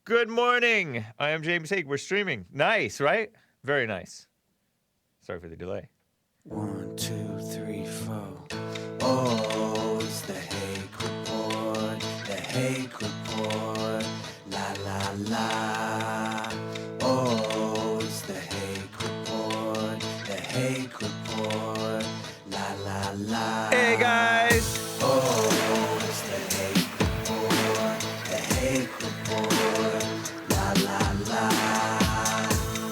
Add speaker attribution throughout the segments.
Speaker 1: Good morning. I am James Hake. We're streaming. Nice, right? Very nice. Sorry for the delay.
Speaker 2: 1, 2, 3, 4. Oh, it's the Hake Report. The Hake Report. La la la. Oh, it's the Hake Report. The Hake Report. La la la.
Speaker 1: Hey guys.
Speaker 2: Oh, it's the Hake Report. The Hake Report. La la la.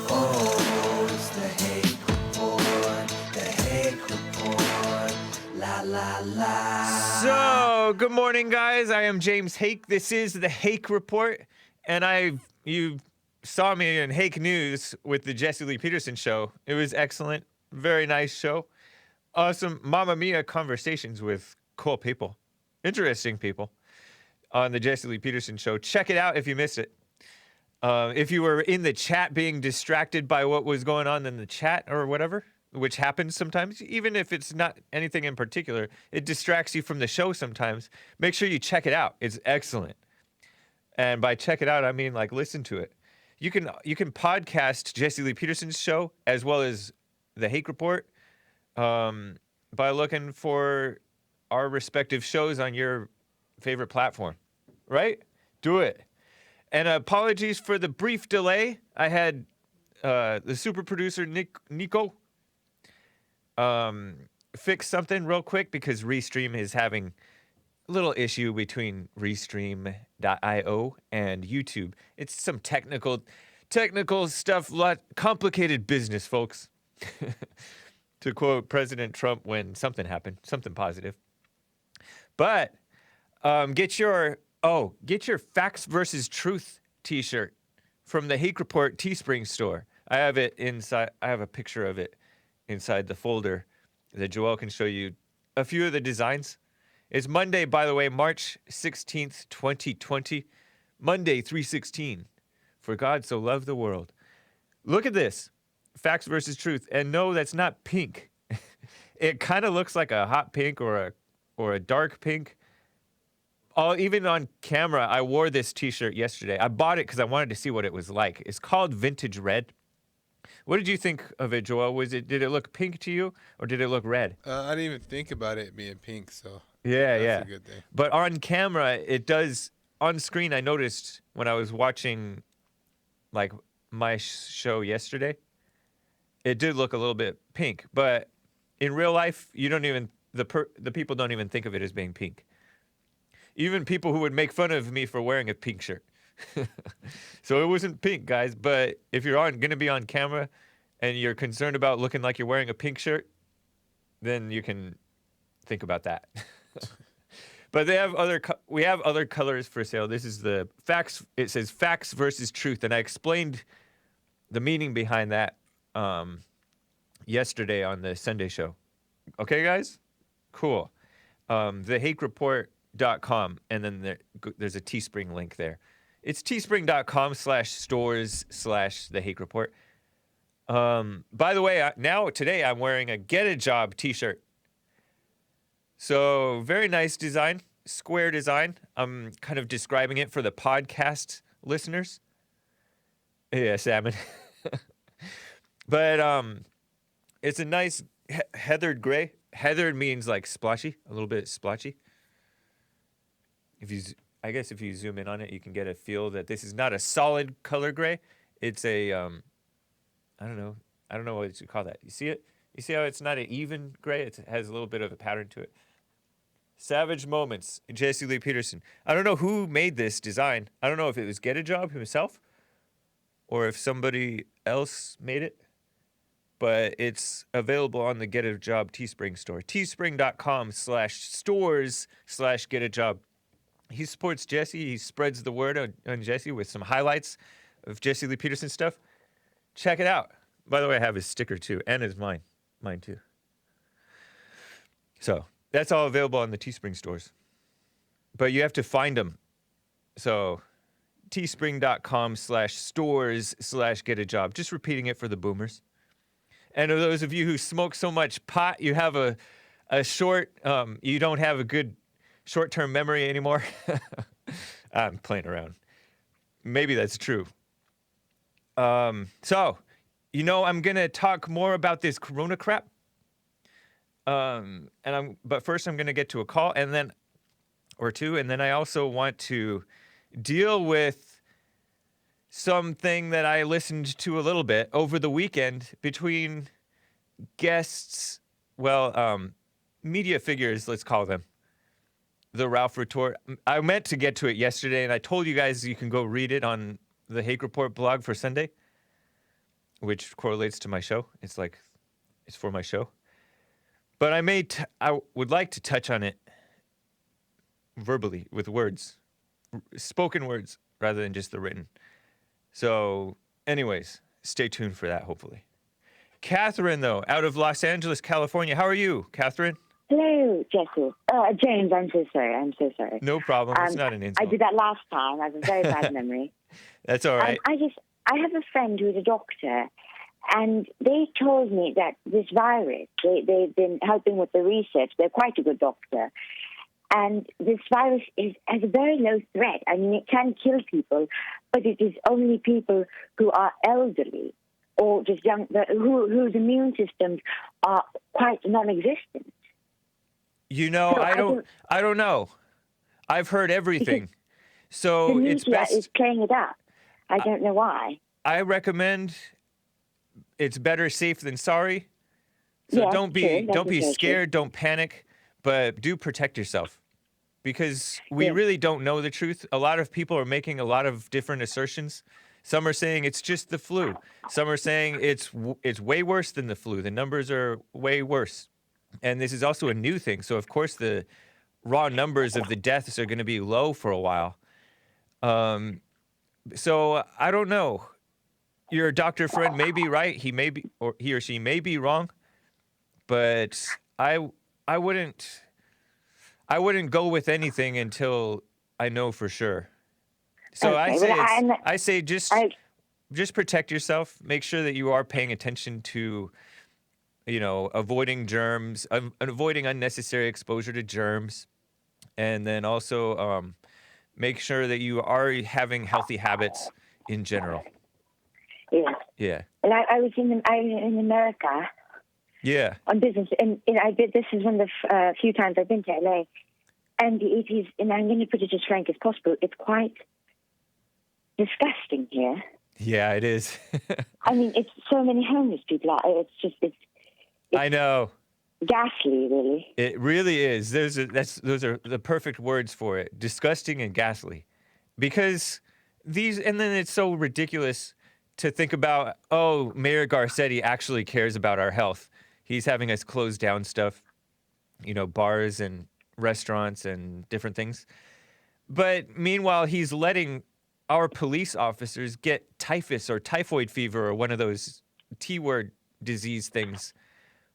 Speaker 2: Oh, it's the Hake Report. The Hake Report. La la la.
Speaker 1: So, good morning, guys. I am James Hake. This is the Hake Report, and you saw me in Hake News with the Jesse Lee Peterson show. It was excellent. Very nice show. Awesome Mamma Mia conversations with cool people, interesting people on the Jesse Lee Peterson show. Check it out if you missed it. If you were in the chat being distracted by what was going on in the chat or whatever, which happens sometimes, even if it's not anything in particular, it distracts you from the show sometimes. Make sure you check it out. It's excellent. And by check it out, I mean like listen to it. You can podcast Jesse Lee Peterson's show as well as the Hake Report by looking for our respective shows on your favorite platform, right? Do it. And apologies for the brief delay. I had the super producer Nico fix something real quick because Restream is having a little issue between Restream.io and YouTube. It's some technical stuff, complicated business, folks. To quote President Trump when something happened, something positive. But get your Facts versus Truth t-shirt from the Hake Report Teespring store. I have it inside. I have a picture of it inside the folder that Joel can show you a few of the designs. It's Monday, by the way, March 16th, 2020. Monday, 3/16. For God so loved the world. Look at this. Facts versus Truth. And no, that's not pink. It kind of looks like a hot pink or a dark pink. Even on camera, I wore this t-shirt yesterday. I bought it because I wanted to see what it was like. It's called Vintage Red. What did you think of it, Joel? Did it look pink to you, or did it look red?
Speaker 3: I didn't even think about it being pink, so
Speaker 1: that's
Speaker 3: a good thing.
Speaker 1: But on camera, it does. On screen, I noticed when I was watching, like, my show yesterday, it did look a little bit pink. But in real life, you don't even the people don't even think of it as being pink. Even people who would make fun of me for wearing a pink shirt. So it wasn't pink, guys. But if you're going to be on camera and you're concerned about looking like you're wearing a pink shirt, then you can think about that. But we have other colors for sale. This is the facts. It says Facts versus Truth, and I explained the meaning behind that yesterday on the Sunday show. Okay, guys? Cool. TheHakeReport.com, and then there's a Teespring link there. It's teespring.com/stores/TheHakeReport. By the way, today I'm wearing a Get a Job t-shirt. So very nice design, square design. I'm kind of describing it for the podcast listeners. Yeah, salmon. But it's a nice heathered gray. Heathered means like splotchy, a little bit splotchy. I guess if you zoom in on it, you can get a feel that this is not a solid color gray. It's a, I don't know what you call that. You see it? You see how it's not an even gray? It has a little bit of a pattern to it. Savage Moments, Jesse Lee Peterson. I don't know who made this design. I don't know if it was Get a Job himself or if somebody else made it. But it's available on the Get a Job Teespring store. Teespring.com/stores/Get a Job. He supports Jesse. He spreads the word on Jesse with some highlights of Jesse Lee Peterson stuff. Check it out. By the way, I have his sticker too, and it's mine too. So that's all available on the Teespring stores. But you have to find them. So teespring.com/stores/Get a Job. Just repeating it for the boomers. And for those of you who smoke so much pot, you have a short, you don't have a good short-term memory anymore. I'm playing around. maybe that's true. So, I'm gonna talk more about this Corona crap. But first I'm gonna get to a call or two, and then I also want to deal with something that I listened to a little bit over the weekend between guests, media figures, let's call them. The Ralph Retort. I meant to get to it yesterday, and I told you guys you can go read it on the Hake Report blog for Sunday, which correlates to my show. It's for my show. But I would like to touch on it verbally with words, spoken words, rather than just the written. So, anyways, stay tuned for that, hopefully. Catherine, though, out of Los Angeles, California. How are you, Catherine?
Speaker 4: Hello, Jesse. James, I'm so sorry.
Speaker 1: No problem. It's not an insult.
Speaker 4: I did that last time. I have a very bad memory.
Speaker 1: That's all right.
Speaker 4: I have a friend who is a doctor, and they told me that this virus, they've been helping with the research. They're quite a good doctor. And this virus has a very low threat. I mean, it can kill people, but it is only people who are elderly or just young, whose immune systems are quite non-existent.
Speaker 1: I don't know. I've heard everything. So
Speaker 4: the media
Speaker 1: it's best.
Speaker 4: is playing it up. I don't know why.
Speaker 1: I recommend it's better safe than sorry. So
Speaker 4: Yes,
Speaker 1: don't be
Speaker 4: true.
Speaker 1: scared, don't panic, but do protect yourself. Because we really don't know the truth. A lot of people are making a lot of different assertions. Some are saying it's just the flu. Some are saying it's way worse than the flu. The numbers are way worse. And this is also a new thing. So, of course, the raw numbers of the deaths are going to be low for a while. So, I don't know. Your doctor friend may be right. He or she may be wrong. But I wouldn't go with anything until I know for sure. So
Speaker 4: Okay,
Speaker 1: I say just protect yourself. Make sure that you are paying attention to, avoiding germs, avoiding unnecessary exposure to germs, and then also make sure that you are having healthy habits in general.
Speaker 4: Yeah.
Speaker 1: Yeah.
Speaker 4: And I was in America.
Speaker 1: Yeah.
Speaker 4: On business, and this is one of the few times I've been to LA, and it is, and I'm going to put it as frank as possible, it's quite disgusting here.
Speaker 1: Yeah, it is.
Speaker 4: I mean, it's so many homeless people. It's
Speaker 1: I know.
Speaker 4: Ghastly, really.
Speaker 1: It really is. Those are the perfect words for it. Disgusting and ghastly. Because and then it's so ridiculous to think about, Mayor Garcetti actually cares about our health. He's having us close down stuff, bars and restaurants and different things. But meanwhile, he's letting our police officers get typhus or typhoid fever or one of those T-word disease things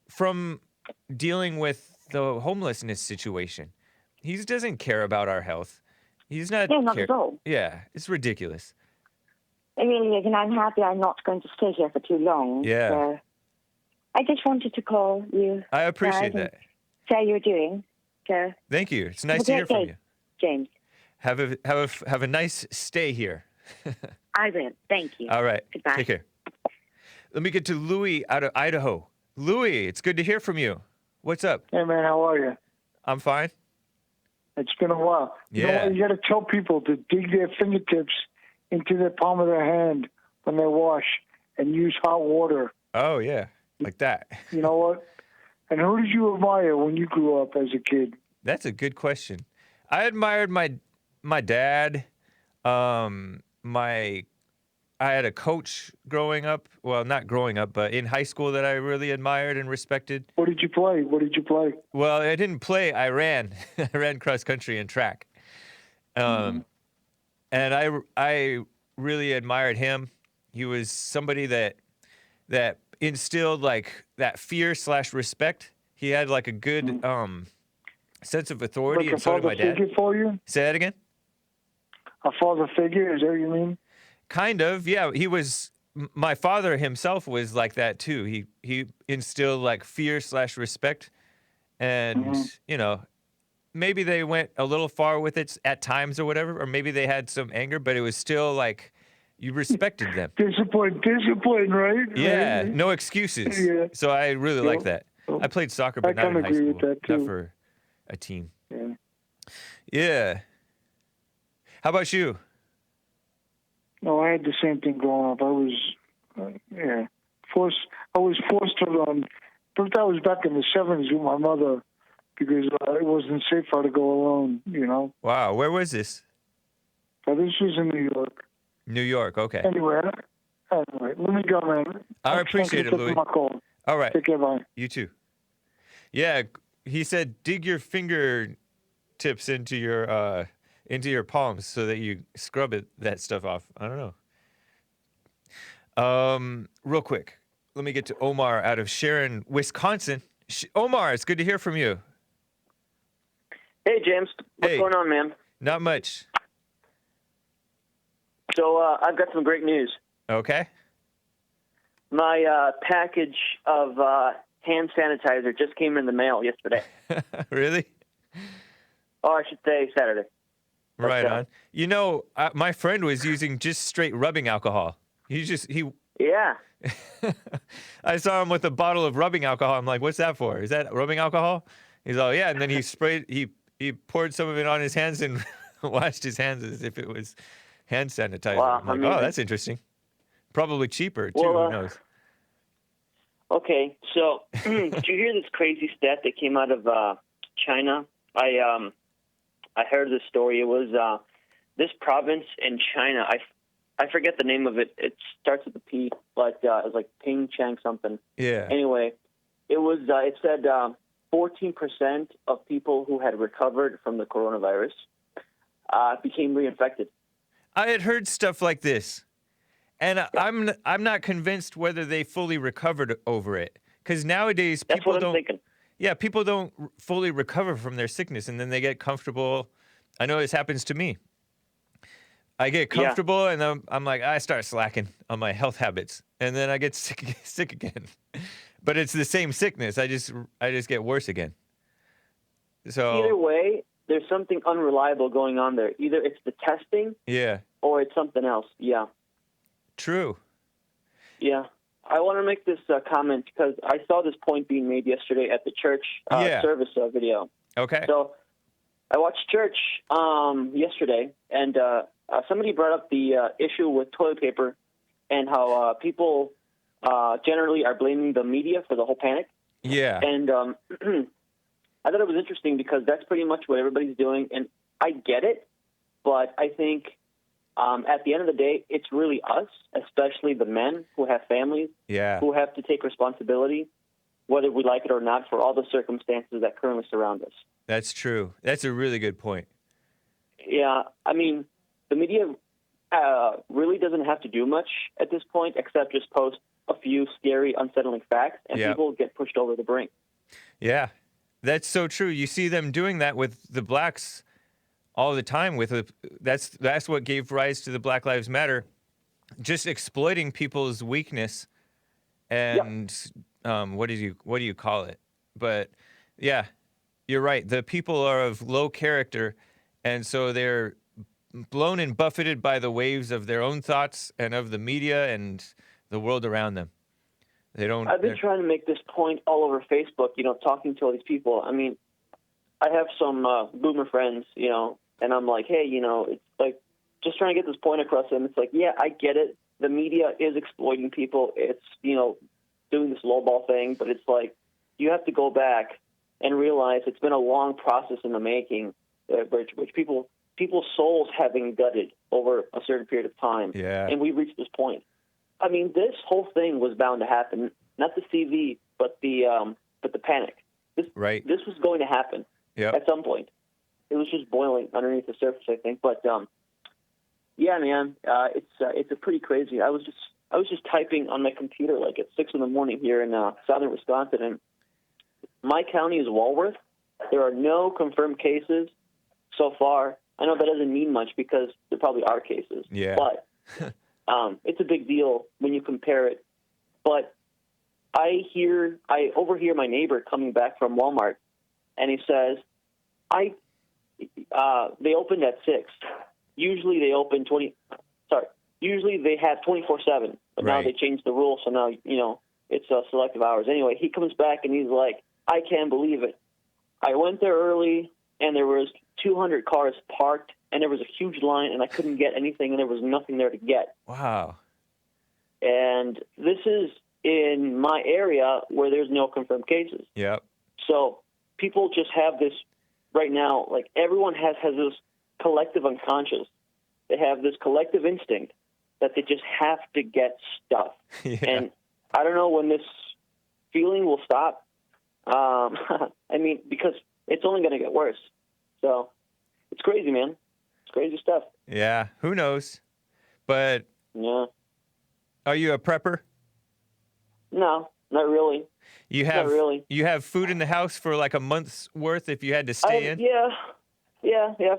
Speaker 1: from dealing with the homelessness situation. He doesn't care about our health. He's not.
Speaker 4: Yeah, not at all.
Speaker 1: Yeah, it's ridiculous.
Speaker 4: It really is, and I'm happy I'm not going to stay here for too long.
Speaker 1: Yeah.
Speaker 4: So I just wanted to call you.
Speaker 1: I appreciate that.
Speaker 4: See how you're doing. So
Speaker 1: thank you. It's nice to hear from you,
Speaker 4: James.
Speaker 1: Have a nice stay here.
Speaker 4: I will. Thank you.
Speaker 1: All right.
Speaker 4: Goodbye.
Speaker 1: Take care. Let me get to Louis out of Idaho. Louis, it's good to hear from you. What's up?
Speaker 5: Hey, man, how are you?
Speaker 1: I'm fine.
Speaker 5: It's been a while.
Speaker 1: Yeah.
Speaker 5: You got to tell people to dig their fingertips into the palm of their hand when they wash and use hot water.
Speaker 1: Oh, yeah. Like that.
Speaker 5: You know what? And who did you admire when you grew up as a kid?
Speaker 1: That's a good question. I admired my dad. I had a coach growing up. Well, not growing up, but in high school that I really admired and respected.
Speaker 5: What did you play?
Speaker 1: Well, I didn't play. I ran. I ran cross country and track. And I really admired him. He was somebody that instilled like that fear/respect. He had like a good sense of authority,
Speaker 5: Like
Speaker 1: and so did my dad.
Speaker 5: A father figure for you?
Speaker 1: Say that again?
Speaker 5: A father figure, is that what you mean?
Speaker 1: Kind of, yeah. He was. My father himself was like that too. He instilled like fear/respect, and maybe they went a little far with it at times or whatever, or maybe they had some anger, but it was still like you respected them.
Speaker 5: Discipline, right?
Speaker 1: Yeah,
Speaker 5: Right?
Speaker 1: no excuses.
Speaker 5: Yeah.
Speaker 1: So I really like
Speaker 5: Yep.
Speaker 1: that. I played soccer, but
Speaker 5: I
Speaker 1: not in
Speaker 5: kinda
Speaker 1: high
Speaker 5: agree
Speaker 1: school.
Speaker 5: with that,
Speaker 1: Not
Speaker 5: too.
Speaker 1: for a team.
Speaker 5: Yeah.
Speaker 1: Yeah. How about you?
Speaker 5: No, I had the same thing growing up. I was, forced. I was forced to run, but that was back in the '70s with my mother because it wasn't safe for her to go alone. You know.
Speaker 1: Wow, where was this?
Speaker 5: But this was in New York.
Speaker 1: New York. Okay.
Speaker 5: Anyway, let me go, man.
Speaker 1: I appreciate it,
Speaker 5: Thanks for
Speaker 1: Louis.
Speaker 5: taking my call.
Speaker 1: All right.
Speaker 5: Take care, bye.
Speaker 1: You too. Yeah, he said dig your fingertips into your palms so that you scrub that stuff off. I don't know. Real quick, let me get to Omar out of Sharon, Wisconsin. Omar, it's good to hear from you.
Speaker 6: Hey, James. What's
Speaker 1: Hey.
Speaker 6: going on, man?
Speaker 1: Not much.
Speaker 6: So I've got some great news.
Speaker 1: Okay.
Speaker 6: My package of hand sanitizer just came in the mail yesterday.
Speaker 1: Really?
Speaker 6: Oh, I should say Saturday.
Speaker 1: Right
Speaker 6: But,
Speaker 1: on. You know, my friend was using just straight rubbing alcohol. He
Speaker 6: Yeah.
Speaker 1: I saw him with a bottle of rubbing alcohol. I'm like, what's that for? Is that rubbing alcohol? He's all, yeah. And then he poured some of it on his hands and washed his hands as if it was hand sanitizer.
Speaker 6: Wow,
Speaker 1: I'm like,
Speaker 6: amazing.
Speaker 1: oh, that's interesting. Probably cheaper, too.
Speaker 6: Well,
Speaker 1: Who knows?
Speaker 6: Okay. So did you hear this crazy stat that came out of China? I heard this story. It was this province in China. I forget the name of it. It starts with a P, but it was like Ping Chang something.
Speaker 1: Yeah.
Speaker 6: Anyway, it said 14% of people who had recovered from the coronavirus became reinfected.
Speaker 1: I had heard stuff like this. And I'm not convinced whether they fully recovered over it. Because nowadays,
Speaker 6: That's
Speaker 1: people
Speaker 6: what I'm
Speaker 1: don't.
Speaker 6: thinking.
Speaker 1: Yeah, people don't fully recover from their sickness, and then they get comfortable. I know this happens to me. I get comfortable, and I'm like, I start slacking on my health habits, and then I get sick again. But it's the same sickness. I just get worse again. So
Speaker 6: Either way, there's something unreliable going on there. Either it's the testing,
Speaker 1: yeah,
Speaker 6: or it's something else. Yeah,
Speaker 1: true.
Speaker 6: yeah. I want to make this comment because I saw this point being made yesterday at the church service video.
Speaker 1: Okay.
Speaker 6: So I watched church yesterday, and somebody brought up the issue with toilet paper and how people generally are blaming the media for the whole panic.
Speaker 1: Yeah.
Speaker 6: And I thought it was interesting because that's pretty much what everybody's doing, and I get it, but I think at the end of the day, it's really us, especially the men who have families, who have to take responsibility, whether we like it or not, for all the circumstances that currently surround us.
Speaker 1: That's true. That's a really good point.
Speaker 6: Yeah, I mean, the media really doesn't have to do much at this point except just post a few scary, unsettling facts, and people get pushed over the brink.
Speaker 1: Yeah, that's so true. You see them doing that with the blacks all the time. That's what gave rise to the Black Lives Matter, just exploiting people's weakness and what do you call it? But yeah, you're right. The people are of low character, and so they're blown and buffeted by the waves of their own thoughts and of the media and the world around them.
Speaker 6: I've been trying to make this point all over Facebook, talking to all these people. I mean, I have some boomer friends, and I'm like, hey, it's like just trying to get this point across to them. It's like, yeah, I get it. The media is exploiting people. It's, doing this lowball thing, but it's like you have to go back and realize it's been a long process in the making, which people's souls have been gutted over a certain period of time.
Speaker 1: Yeah.
Speaker 6: And we reached this point. I mean, this whole thing was bound to happen. Not the CV, but the panic. This was going to happen at some point. It was just boiling underneath the surface, I think. But yeah, man, it's a pretty crazy. I was just typing on my computer like at 6 a.m. here in southern Wisconsin, and my county is Walworth. There are no confirmed cases so far. I know that doesn't mean much because there probably are cases.
Speaker 1: Yeah.
Speaker 6: But it's a big deal when you compare it. But I overhear my neighbor coming back from Walmart, and he says, I they opened at 6. Usually they open Usually they have 24/7, but now they changed the rule, so now it's selective hours. Anyway, he comes back and he's like, "I can't believe it. I went there early, and there was 200 cars parked, and there was a huge line, and I couldn't get anything, and there was nothing there to get."
Speaker 1: Wow.
Speaker 6: And this is in my area where there's no confirmed cases.
Speaker 1: Yep.
Speaker 6: So people just have this right now, like everyone has this collective unconscious. They have this collective instinct that they just have to get stuff.
Speaker 1: Yeah.
Speaker 6: And I don't know when this feeling will stop. I mean, because it's only going to get worse. So it's crazy, man. It's crazy stuff.
Speaker 1: Yeah. Who knows? But
Speaker 6: yeah.
Speaker 1: Are you a prepper?
Speaker 6: No, not really.
Speaker 1: Not
Speaker 6: really.
Speaker 1: You have food in the house for like a month's worth if you had to stay in?
Speaker 6: Yeah,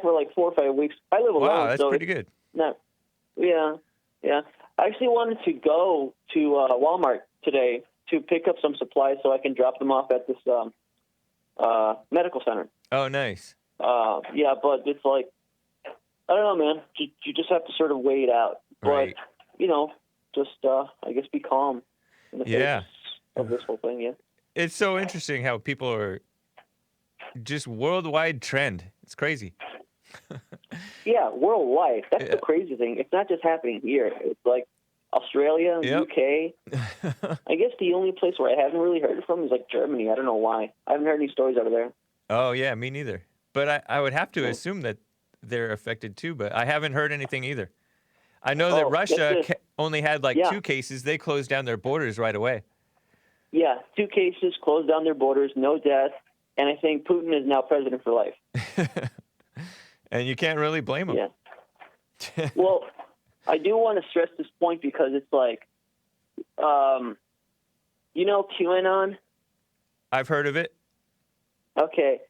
Speaker 6: for like 4 or 5 weeks. I live alone.
Speaker 1: Wow, that's
Speaker 6: so
Speaker 1: pretty good.
Speaker 6: Yeah. I actually wanted to go to Walmart today to pick up some supplies so I can drop them off at this medical center.
Speaker 1: Oh, nice.
Speaker 6: Yeah, but it's like, I don't know, man. You just have to sort of wait it out.
Speaker 1: Right.
Speaker 6: But, just, I guess, be calm in the face of this whole thing, yeah.
Speaker 1: It's so interesting how people are just worldwide trend. It's crazy.
Speaker 6: Yeah, worldwide. That's the crazy thing. It's not just happening here. It's like Australia, UK. I guess the only place where I haven't really heard it from is like Germany. I don't know why. I haven't heard any stories out of there.
Speaker 1: Oh, yeah, me neither. But I would have to assume that they're affected too, but I haven't heard anything either. I know that Russia only had like 2 cases. They closed down their borders right away.
Speaker 6: Yeah, 2 cases, closed down their borders, no death, and I think Putin is now president for life.
Speaker 1: And you can't really blame him.
Speaker 6: Yeah. Well, I do want to stress this point because it's like, QAnon?
Speaker 1: I've heard of it.
Speaker 6: Okay.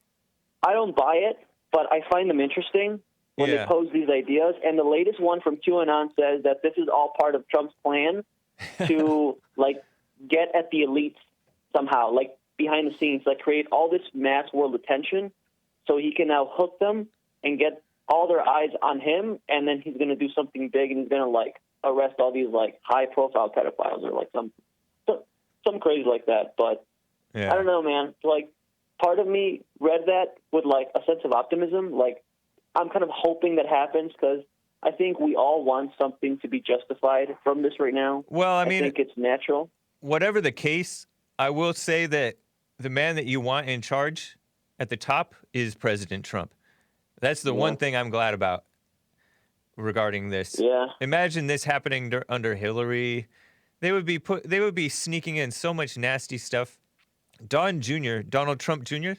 Speaker 6: I don't buy it, but I find them interesting when they pose these ideas. And the latest one from QAnon says that this is all part of Trump's plan to, like, get at the elites somehow, like, behind the scenes, like, create all this mass world attention so he can now hook them and get all their eyes on him, and then he's going to do something big, and he's going to, like, arrest all these, like, high-profile pedophiles or, like, some crazy like that. But I don't know, man. Like, part of me read that with, like, a sense of optimism. Like, I'm kind of hoping that happens because I think we all want something to be justified from this right now.
Speaker 1: Well, I mean,
Speaker 6: I think it's natural.
Speaker 1: Whatever the case, I will say that the man that you want in charge at the top is President Trump. That's the one thing I'm glad about regarding this.
Speaker 6: Yeah.
Speaker 1: Imagine this happening under Hillary. They would be sneaking in so much nasty stuff. Donald Trump Jr.,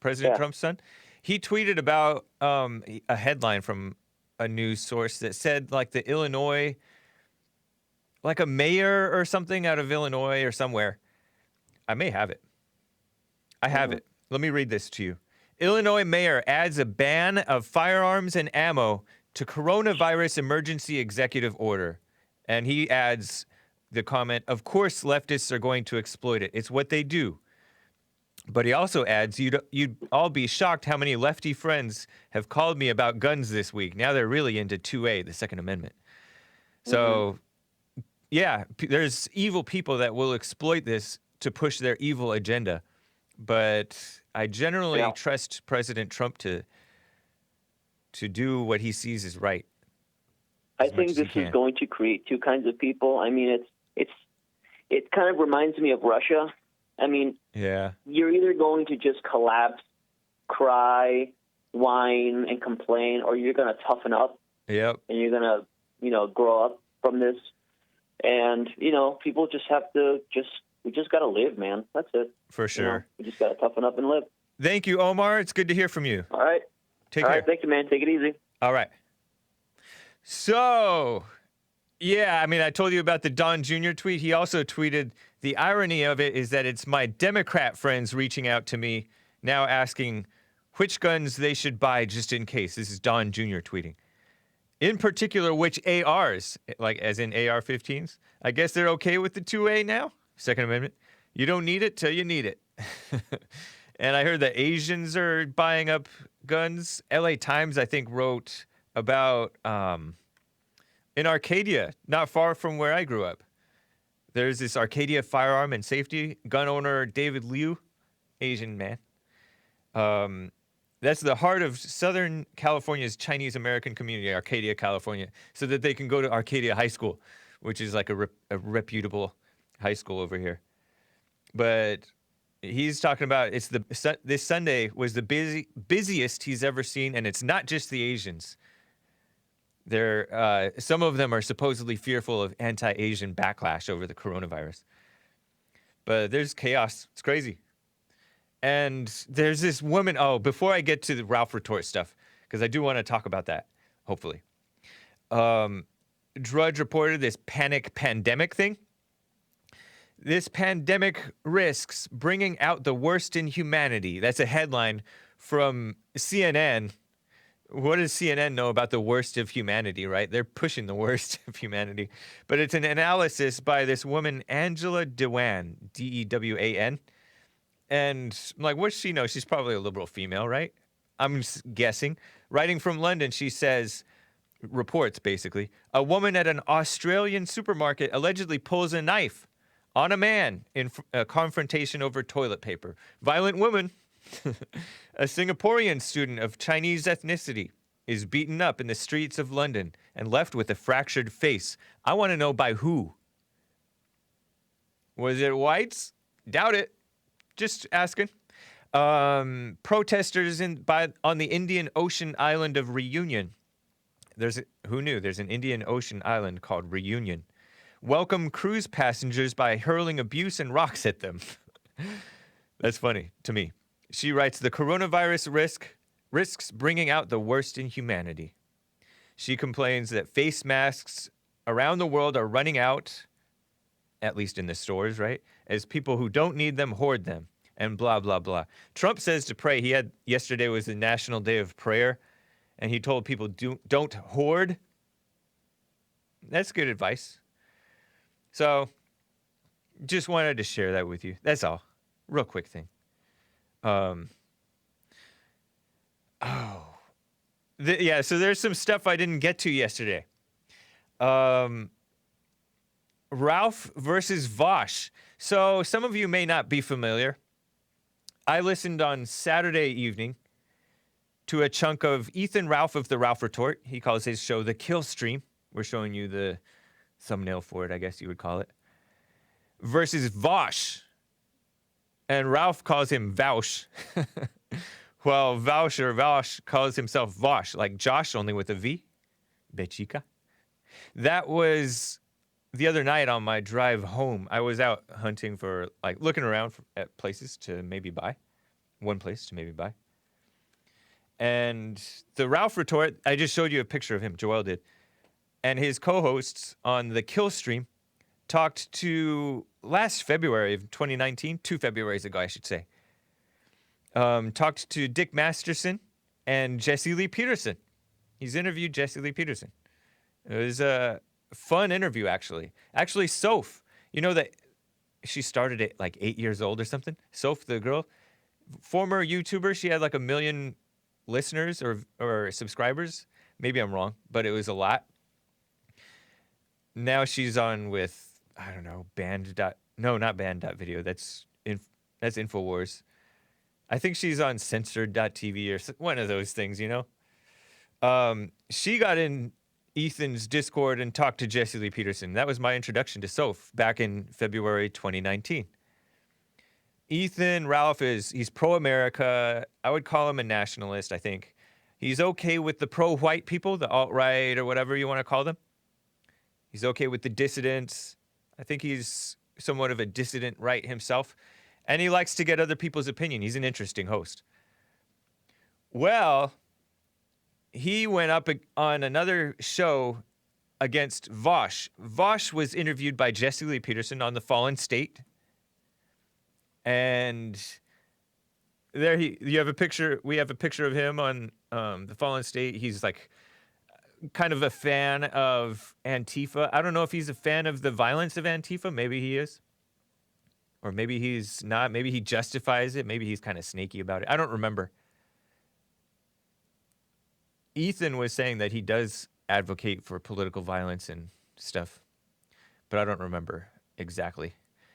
Speaker 1: President Trump's son, he tweeted about a headline from a news source that said like the Illinois, like a mayor or something out of Illinois or somewhere. I may have it. I have it. Let me read this to you. Illinois mayor adds a ban of firearms and ammo to coronavirus emergency executive order. And he adds the comment, of course leftists are going to exploit it. It's what they do. But he also adds, you'd all be shocked how many lefty friends have called me about guns this week. Now they're really into 2A, the Second Amendment. So, there's evil people that will exploit this to push their evil agenda. But I generally trust President Trump to do what he sees as right.
Speaker 6: I think this is going to create 2 kinds of people. I mean, it kind of reminds me of Russia. I mean, you're either going to just collapse, cry, whine, and complain, or you're going to toughen up.
Speaker 1: Yep.
Speaker 6: And you're going to, grow up from this. And, people just have to we just got to live, man. That's it.
Speaker 1: For sure.
Speaker 6: We just got to toughen up and live.
Speaker 1: Thank you, Omar. It's good to hear from you.
Speaker 6: All right.
Speaker 1: Take care.
Speaker 6: All right. Thank you, man. Take it easy.
Speaker 1: All right. So, I mean, I told you about the Don Jr. tweet. He also tweeted, the irony of it is that it's my Democrat friends reaching out to me now asking which guns they should buy just in case. This is Don Jr. tweeting. In particular, which ARs, like as in AR-15s. I guess they're okay with the 2A now? Second Amendment. You don't need it till you need it. And I heard that Asians are buying up guns. LA Times, I think, wrote about in Arcadia, not far from where I grew up. There's this Arcadia Firearm and Safety gun owner, David Liu, Asian man. That's the heart of Southern California's Chinese American community, Arcadia, California, so that they can go to Arcadia High School, which is like a reputable high school over here. But he's talking about this Sunday was the busiest he's ever seen, and it's not just the Asians. Some of them are supposedly fearful of anti-Asian backlash over the coronavirus. But there's chaos. It's crazy. And there's this woman. Oh, before I get to the Ralph Retort stuff, because I do want to talk about that, hopefully. Drudge reported this panic pandemic thing. This pandemic risks bringing out the worst in humanity. That's a headline from CNN. What does CNN know about the worst of humanity, right? They're pushing the worst of humanity. But it's an analysis by this woman, Angela Dewan, Dewan. And I'm like, what does she know? She's probably a liberal female, right? I'm just guessing. Writing from London, she says, reports basically, a woman at an Australian supermarket allegedly pulls a knife on a man in a confrontation over toilet paper. Violent woman. A Singaporean student of Chinese ethnicity is beaten up in the streets of London and left with a fractured face. I want to know by who. Was it whites? Doubt it. Just asking. Protesters on the Indian Ocean island of Reunion. Who knew? There's an Indian Ocean island called Reunion. Welcome cruise passengers by hurling abuse and rocks at them. That's funny to me. She writes, the coronavirus risks bringing out the worst in humanity. She complains that face masks around the world are running out, at least in the stores, right? As people who don't need them hoard them, and blah, blah, blah. Trump says to pray. Yesterday was the National Day of Prayer, and he told people, don't hoard. That's good advice. So, just wanted to share that with you. That's all. Real quick thing. So there's some stuff I didn't get to yesterday. Ralph versus Vaush. So some of you may not be familiar. I listened on Saturday evening to a chunk of Ethan Ralph of the Ralph Retort. He calls his show The Kill Stream. We're showing you the thumbnail for it, I guess you would call it. Versus Vaush. And Ralph calls him Vaush. Well, Vaush calls himself Vaush, like Josh, only with a V. Bechica. That was the other night on my drive home. I was out hunting for, looking around at places to maybe buy. One place to maybe buy. And the Ralph Retort, I just showed you a picture of him, Joel did. And his co-hosts on the Kill Stream talked to last February of 2019, 2 Februarys ago, I should say. Talked to Dick Masterson and Jesse Lee Peterson. He's interviewed Jesse Lee Peterson. It was a fun interview, actually. Actually, Soph, you know that she started at 8 years old or something? Soph, the girl, former YouTuber, she had 1 million listeners or subscribers. Maybe I'm wrong, but it was a lot. Now she's on with, I don't know, not Band.video. That's InfoWars. I think she's on Censored.tv or one of those things, you know? She got in Ethan's Discord and talked to Jesse Lee Peterson. That was my introduction to Soph back in February 2019. Ethan Ralph he's pro-America. I would call him a nationalist, I think. He's okay with the pro-white people, the alt-right or whatever you want to call them. He's okay with the dissidents. I think he's somewhat of a dissident right himself. And he likes to get other people's opinion. He's an interesting host. Well, he went up on another show against Vaush. Vaush was interviewed by Jesse Lee Peterson on The Fallen State. And there we have a picture of him on The Fallen State. He's kind of a fan of Antifa. I don't know if he's a fan of the violence of Antifa. Maybe he is. Or maybe he's not. Maybe he justifies it. Maybe he's kind of snaky about it. I don't remember. Ethan was saying that he does advocate for political violence and stuff, but I don't remember exactly.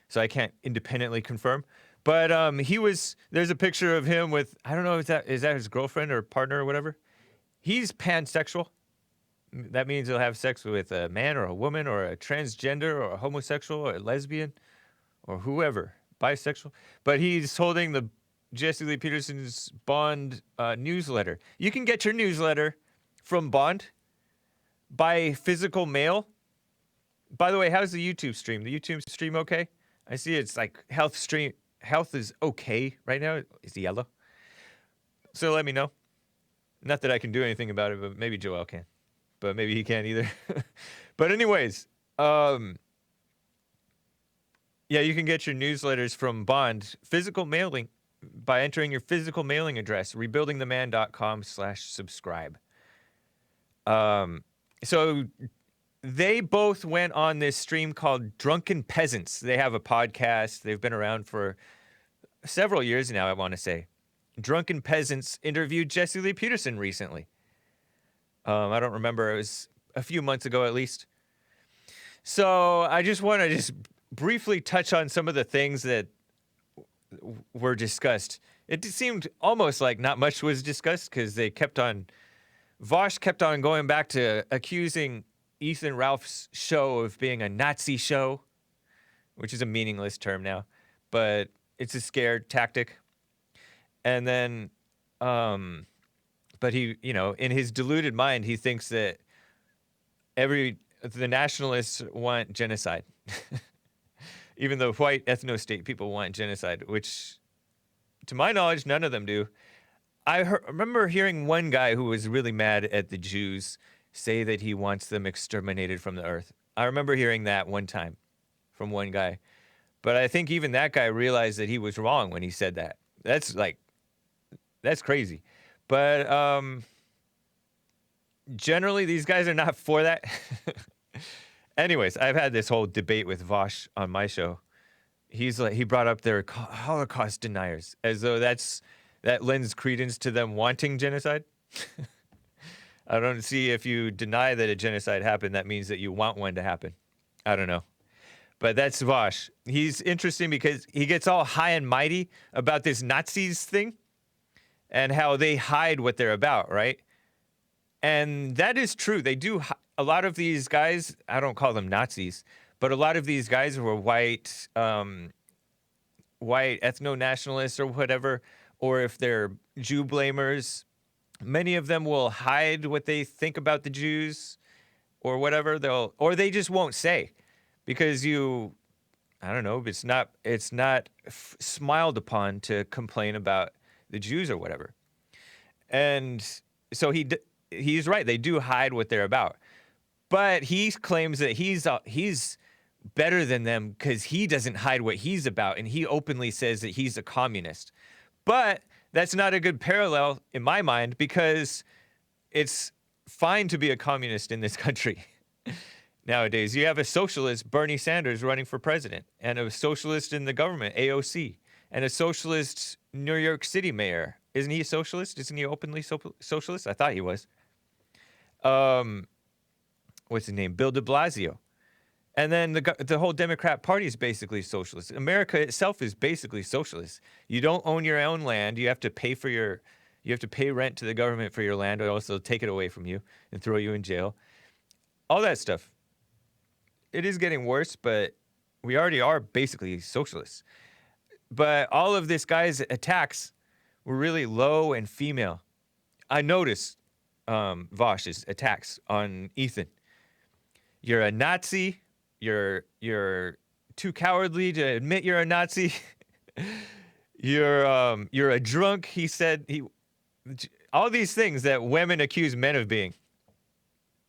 Speaker 1: So I can't independently confirm. But there's a picture of him with, I don't know, is that his girlfriend or partner or whatever? He's pansexual. That means he'll have sex with a man or a woman or a transgender or a homosexual or a lesbian or whoever, bisexual. But he's holding the Jesse Lee Peterson's Bond newsletter. You can get your newsletter from Bond by physical mail. By the way, how's the YouTube stream? The YouTube stream okay? I see it's like health is okay right now. It's yellow. So let me know. Not that I can do anything about it, but maybe Joel can. But maybe he can't either. But anyways, yeah, you can get your newsletters from Bond physical mailing by entering your physical mailing address, rebuildingtheman.com/subscribe. So they both went on this stream called Drunken Peasants. They have a podcast. They've been around for several years now, I want to say. Drunken Peasants interviewed Jesse Lee Peterson recently. I don't remember. It was a few months ago at least. So I just want to briefly touch on some of the things that were discussed. It seemed almost like not much was discussed because Vaush kept on going back to accusing Ethan Ralph's show of being a Nazi show, which is a meaningless term now, but it's a scare tactic. And then, but he, in his deluded mind, he thinks that the nationalists want genocide. Even the white ethno-state people want genocide, which, to my knowledge, none of them do. I remember hearing one guy who was really mad at the Jews say that he wants them exterminated from the earth. I remember hearing that one time from one guy. But I think even that guy realized that he was wrong when he said that. That's crazy. But generally, these guys are not for that. Anyways, I've had this whole debate with Vaush on my show. He brought up their Holocaust deniers as though that lends credence to them wanting genocide. I don't see if you deny that a genocide happened, that means that you want one to happen. I don't know. But that's Vaush. He's interesting because he gets all high and mighty about this Nazis thing and how they hide what they're about, right? And that is true. They do. A lot of these guys, I don't call them Nazis, but a lot of these guys were white ethno-nationalists or whatever, or if they're Jew blamers, many of them will hide what they think about the Jews or whatever. Or they just won't say because I don't know, it's not smiled upon to complain about the Jews or whatever. And so he's right. They do hide what they're about. But he claims that he's better than them because he doesn't hide what he's about, and he openly says that he's a communist. But that's not a good parallel in my mind because it's fine to be a communist in this country nowadays. You have a socialist, Bernie Sanders, running for president, and a socialist in the government, AOC, and a socialist New York City mayor. Isn't he a socialist? Isn't he openly socialist? I thought he was. What's his name? Bill de Blasio. And then the whole Democrat Party is basically socialist. America itself is basically socialist. You don't own your own land. You have to pay rent to the government for your land, or else they'll take it away from you and throw you in jail. All that stuff. It is getting worse, but we already are basically socialists. But all of this guy's attacks were really low and female. I noticed Vaush's attacks on Ethan. You're a Nazi. You're too cowardly to admit you're a Nazi. You're a drunk. He said all these things that women accuse men of being.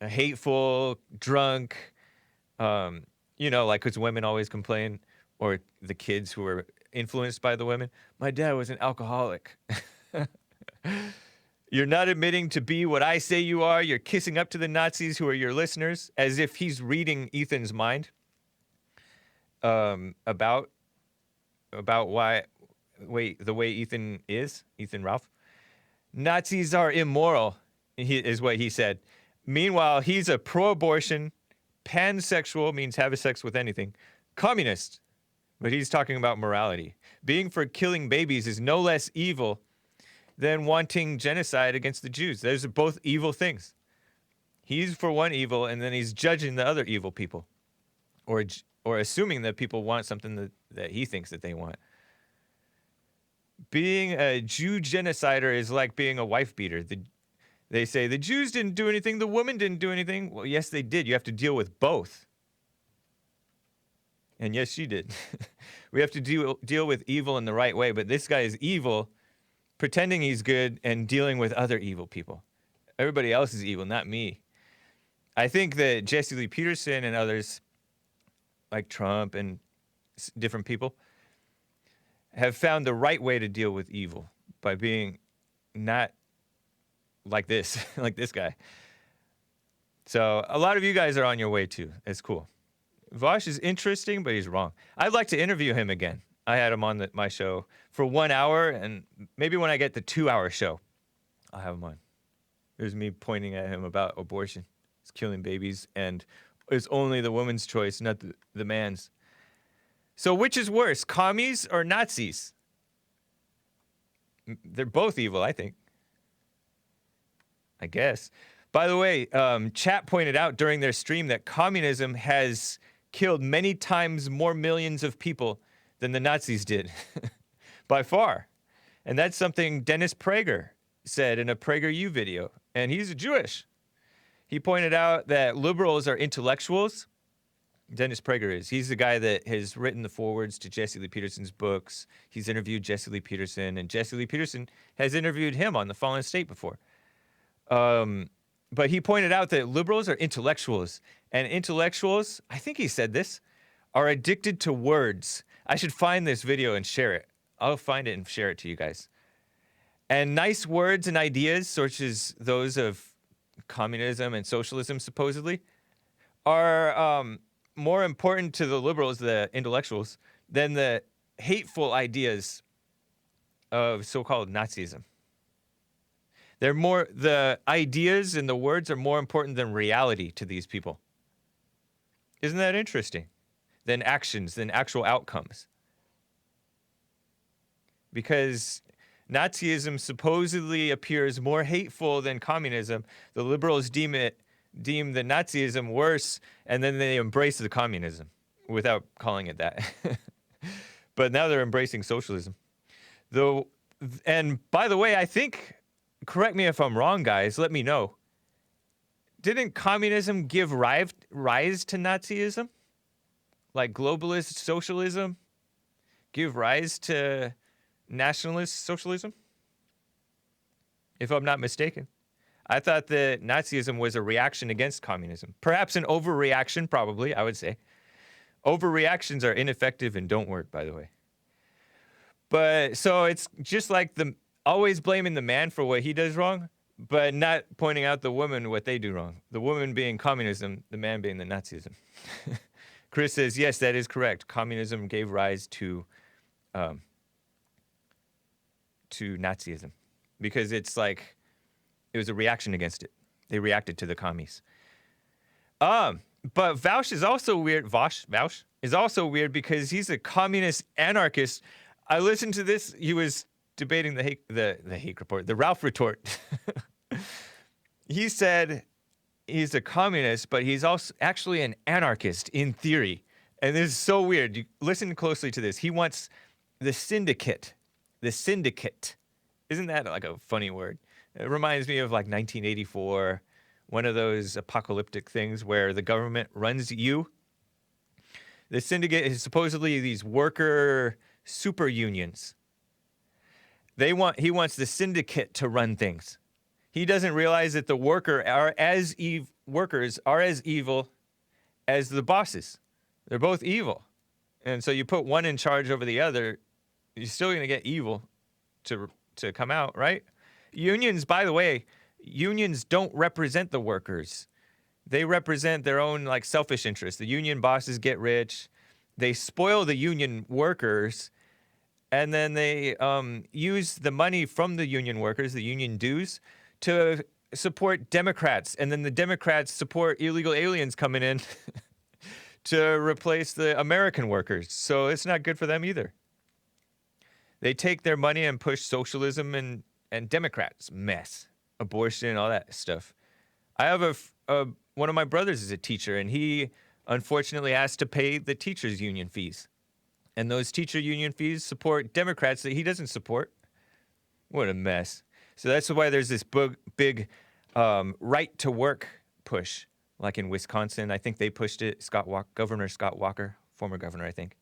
Speaker 1: A hateful, drunk, like because women always complain, or the kids who are influenced by the women. My dad was an alcoholic. You're not admitting to be what I say you are. You're kissing up to the Nazis who are your listeners, as if he's reading Ethan's mind about about the way Ethan Ralph. Nazis are immoral, is what he said. Meanwhile, he's a pro-abortion, pansexual, means have sex with anything, communist. But he's talking about morality. Being for killing babies is no less evil than wanting genocide against the Jews. Those are both evil things. He's for one evil, and then he's judging the other evil people, or assuming that people want something that he thinks that they want. Being a Jew genocider is like being a wife beater. They say the Jews didn't do anything, the woman didn't do anything. Well, yes, they did. You have to deal with both. And yes, she did. We have to deal with evil in the right way, but this guy is evil, pretending he's good and dealing with other evil people. Everybody else is evil, not me. I think that Jesse Lee Peterson and others, like Trump and different people, have found the right way to deal with evil by being not like this, like this guy. So a lot of you guys are on your way too. It's cool. Vaush is interesting, but he's wrong. I'd like to interview him again. I had him on my show for 1 hour, and maybe when I get the 2-hour show, I'll have him on. There's me pointing at him about abortion. It's killing babies, and it's only the woman's choice, not the man's. So which is worse, commies or Nazis? They're both evil, I think. I guess. By the way, chat pointed out during their stream that communism has killed many times more millions of people than the Nazis did, by far. And that's something Dennis Prager said in a PragerU video, and he's Jewish. He pointed out that liberals are intellectuals. Dennis Prager is. He's the guy that has written the forewords to Jesse Lee Peterson's books. He's interviewed Jesse Lee Peterson, and Jesse Lee Peterson has interviewed him on The Fallen State before. But he pointed out that liberals are intellectuals, and intellectuals, I think he said this, are addicted to words. I should find this video and share it. I'll find it and share it to you guys. And nice words and ideas, such as those of communism and socialism, supposedly, are more important to the liberals, the intellectuals, than the hateful ideas of so-called Nazism. The ideas and the words are more important than reality to these people. Isn't that interesting? Than actions, than actual outcomes. Because Nazism supposedly appears more hateful than communism. The liberals deem the Nazism worse, and then they embrace the communism without calling it that. But now they're embracing socialism. And by the way, I think, correct me if I'm wrong, guys, let me know. Didn't communism give rise to Nazism? Like globalist socialism give rise to nationalist socialism? If I'm not mistaken. I thought that Nazism was a reaction against communism. Perhaps an overreaction, probably, I would say. Overreactions are ineffective and don't work, by the way. But so it's just like always blaming the man for what he does wrong, but not pointing out the woman what they do wrong. The woman being communism, the man being the Nazism. Chris says, yes, that is correct. Communism gave rise to Nazism because it's like it was a reaction against it. They reacted to the commies. But Vaush is also weird. Vaush is also weird because he's a communist anarchist. I listened to this. He was debating the Hake Report, the Ralph Retort. He said he's a communist, but he's also actually an anarchist in theory. And this is so weird. You listen closely to this. He wants the syndicate. The syndicate. Isn't that like a funny word? It reminds me of like 1984, one of those apocalyptic things where the government runs you. The syndicate is supposedly these worker super unions. He wants the syndicate to run things. He doesn't realize that the workers are as evil as the bosses. They're both evil. And so you put one in charge over the other, you're still going to get evil to come out, right? Unions, by the way, unions don't represent the workers. They represent their own like selfish interests. The union bosses get rich. They spoil the union workers, And then they use the money from the union workers, the union dues, to support Democrats. And then the Democrats support illegal aliens coming in to replace the American workers. So it's not good for them either. They take their money and push socialism and Democrats mess, abortion, all that stuff. I have one of my brothers is a teacher, and he unfortunately has to pay the teachers' union fees. And those teacher union fees support Democrats that he doesn't support. What a mess. So that's why there's this big right to work push, like in Wisconsin. I think they pushed it. Governor Scott Walker, former governor, I think.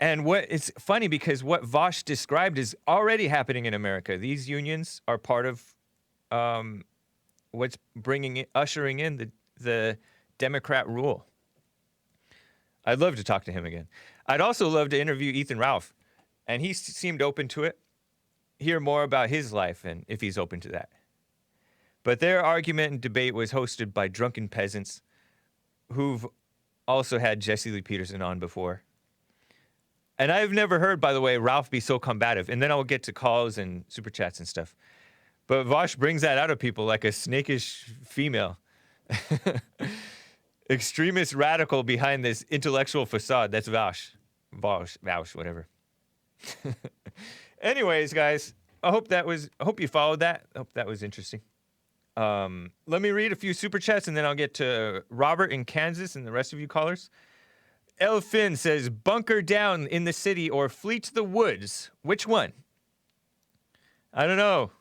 Speaker 1: And it's funny because what Vaush described is already happening in America. These unions are part of what's ushering in the Democrat rule. I'd love to talk to him again. I'd also love to interview Ethan Ralph, and he seemed open to it. Hear more about his life and if he's open to that. But their argument and debate was hosted by Drunken Peasants, who've also had Jesse Lee Peterson on before. And I've never heard, by the way, Ralph be so combative. And then I'll get to calls and super chats and stuff. But Vaush brings that out of people like a snakish female. Extremist radical behind this intellectual facade. That's Vaush, whatever. Anyways, guys, I hope you followed that. I hope that was interesting. Let me read a few super chats and then I'll get to Robert in Kansas and the rest of you callers. El Finn says, bunker down in the city or flee to the woods. Which one? I don't know.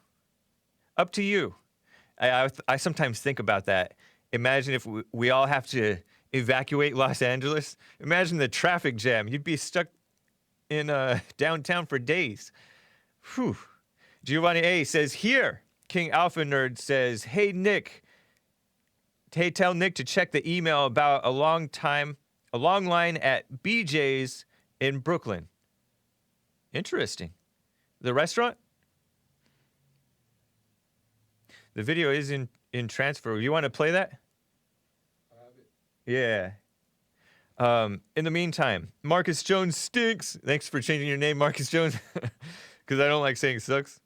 Speaker 1: Up to you. I sometimes think about that. Imagine if we all have to evacuate Los Angeles. Imagine the traffic jam. You'd be stuck in downtown for days. Whew. Giovanni A says, here. King Alpha Nerd says, hey, Nick. Hey, tell Nick to check the email about a long line at BJ's in Brooklyn. Interesting. The restaurant? The video is in transfer. You want to play that? Yeah. In the meantime, Marcus Jones stinks. Thanks for changing your name, Marcus Jones, because I don't like saying sucks.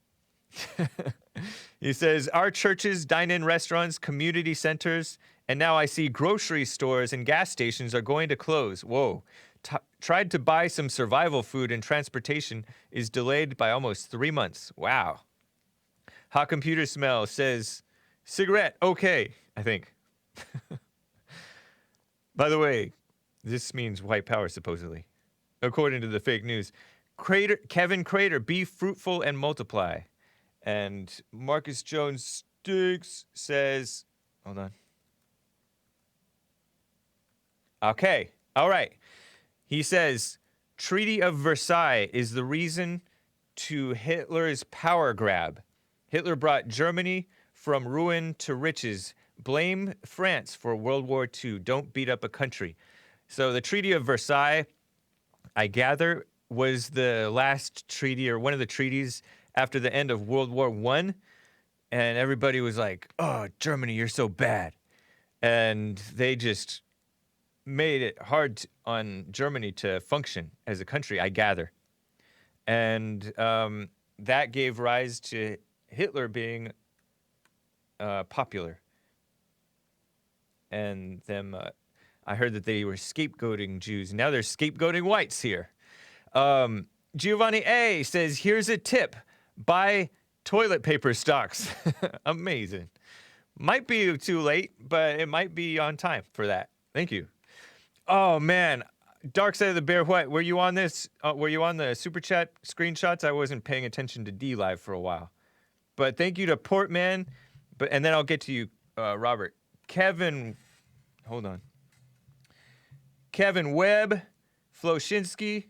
Speaker 1: He says, our churches, dine-in restaurants, community centers, and now I see grocery stores and gas stations are going to close. Whoa. Tried to buy some survival food and transportation is delayed by almost 3 months. Wow. Hot Computer Smell says, cigarette, okay, I think. By the way, this means white power, supposedly. According to the fake news. Kevin Crater, be fruitful and multiply. And Marcus Jones Sticks says, hold on. Okay, all right. He says, Treaty of Versailles is the reason to Hitler's power grab. Hitler brought Germany from ruin to riches. Blame France for World War II. Don't beat up a country. So the Treaty of Versailles, I gather, was the last treaty or one of the treaties after the end of World War I. And everybody was like, oh, Germany, you're so bad. And they just made it hard on Germany to function as a country, I gather. And that gave rise to Hitler being popular. And them, I heard that they were scapegoating Jews. Now they're scapegoating whites here. Giovanni A says, here's a tip. Buy toilet paper stocks. Amazing. Might be too late, but it might be on time for that. Thank you. Oh, man. Dark Side of the Bear, what? Were you on this? Were you on the Super Chat screenshots? I wasn't paying attention to D Live for a while. But thank you to Portman. And then I'll get to you, Robert. Kevin, hold on. Kevin Webb, Floshinsky.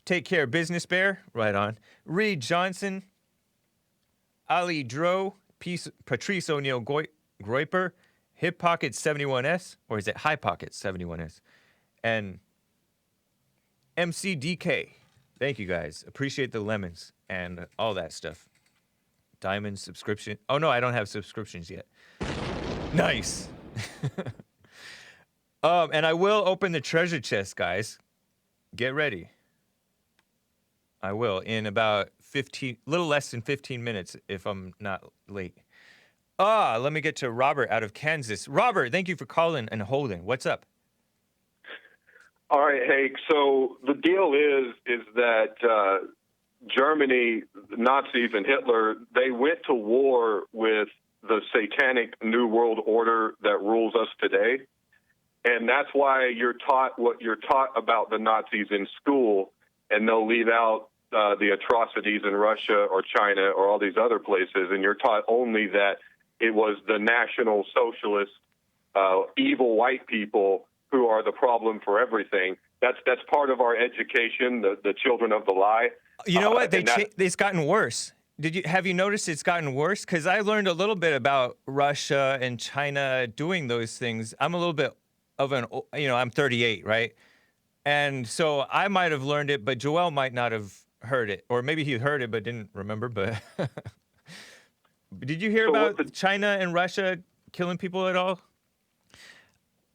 Speaker 1: Take Care Business Bear, right on. Reed Johnson, Ali Dro, Patrice O'Neill Groiper, Hip Pocket 71S, or is it High Pocket 71S? And MCDK. Thank you guys. Appreciate the lemons and all that stuff. Diamond subscription. Oh no, I don't have subscriptions yet. Nice. And I will open the treasure chest, guys. Get ready. I will in about 15, little less than 15 minutes if I'm not late. Let me get to Robert out of Kansas. Robert, thank you for calling and holding. What's up?
Speaker 7: All right, Hake. So the deal is that Germany, the Nazis, and Hitler, they went to war with the satanic New World Order that rules us today. And that's why you're taught what you're taught about the Nazis in school, and they'll leave out the atrocities in Russia or China or all these other places, and you're taught only that it was the National Socialist, evil white people who are the problem for everything. That's part of our education, the children of the lie.
Speaker 1: You know what? It's gotten worse. Have you noticed it's gotten worse? Because I learned a little bit about Russia and China doing those things. I'm a little bit of I'm 38, right? And so I might have learned it, but Joel might not have heard it. Or maybe he heard it but didn't remember. But did you hear about China and Russia killing people at all?